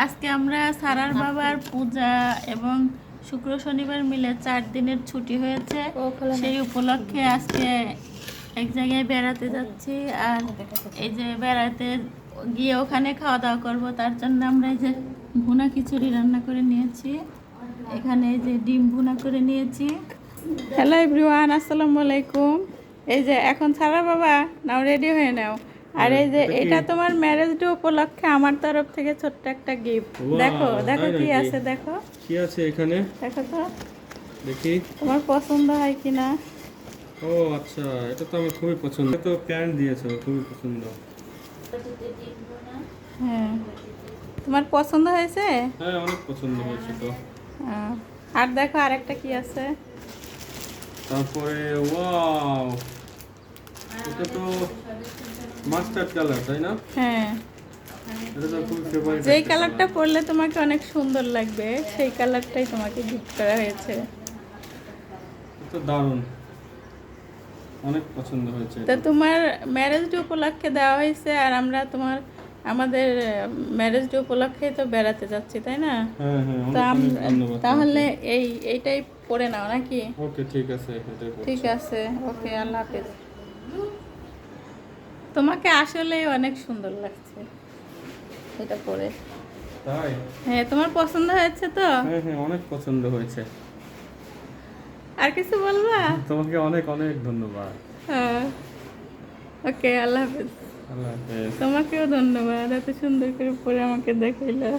আজকে আমরা সারার বাবার পূজা এবং শুক্র শনিবার মিলে 4 দিনের ছুটি হয়েছে। সেই উপলক্ষে আজকে এক জায়গায় বেড়াতে যাচ্ছি। আর এই যে বেড়াতে গিয়ে ওখানে খাওয়া দাওয়া করবো, তার জন্য আমরা এই যে ভুনা খিচুড়ি রান্না করে নিয়েছি। এখানে এই যে ডিম ভুনা করে নিয়েছি। হ্যালো এভরিওয়ান, আসসালামু আলাইকুম। এই যে এখন সারার বাবা নাও রেডি হয়ে নাও। আর এই যে এটা তোমার ম্যারেজ ডে উপলক্ষে আমার তরফ থেকে ছোট্ট একটা গিফট। দেখো দেখো কি আছে, দেখো কি আছে এখানে, দেখো তো দেখি তোমার পছন্দ হয় কিনা। ও আচ্ছা, এটা তো আমার খুবই পছন্দ। এটা তো প্যান্ট দিয়েছো, খুবই পছন্দ। হ্যাঁ, তোমার পছন্দ হয়েছে? হ্যাঁ, অনেক পছন্দ হয়েছে তো। আর দেখো আরেকটা কি আছে। তারপরে ওয়াও, এটা তো মাস্টার্ড কালার, তাই না? হ্যাঁ, এটা তো খুব ফেভারিট। যেই কালারটা পরলে তোমাকে অনেক সুন্দর লাগবে সেই কালারটাই তোমাকে গিফট করা হয়েছে। তো দারুণ, অনেক পছন্দ হয়েছে। তো তোমার ম্যারেজ ডে উপলক্ষে দেওয়া হয়েছে, আর আমরা আমাদের ম্যারেজ ডে উপলক্ষে তো বেড়াতে যাচ্ছি, তাই না? হ্যাঁ হ্যাঁ, তো অনেক অনেক ধন্যবাদ। তাহলে এইটাই পরে নাও নাকি? ওকে, ঠিক আছে, এটাই পড়ছি। ঠিক আছে, ওকে, আল্লাহ হাফেজ। তোমাকে আসলেই অনেক সুন্দর লাগছে এটা পরে। তাই? হ্যাঁ, তোমার পছন্দ হয়েছে তো? হ্যাঁ হ্যাঁ, অনেক পছন্দ হয়েছে। আর কিছু বলবা? তোমাকে অনেক অনেক ধন্যবাদ। হ্যাঁ, ওকে, আল্লাহ হাফেজ। আল্লাহ হাফেজ। তোমাকেও ধন্যবাদ, এত সুন্দর করে পরে আমাকে দেখাইলা।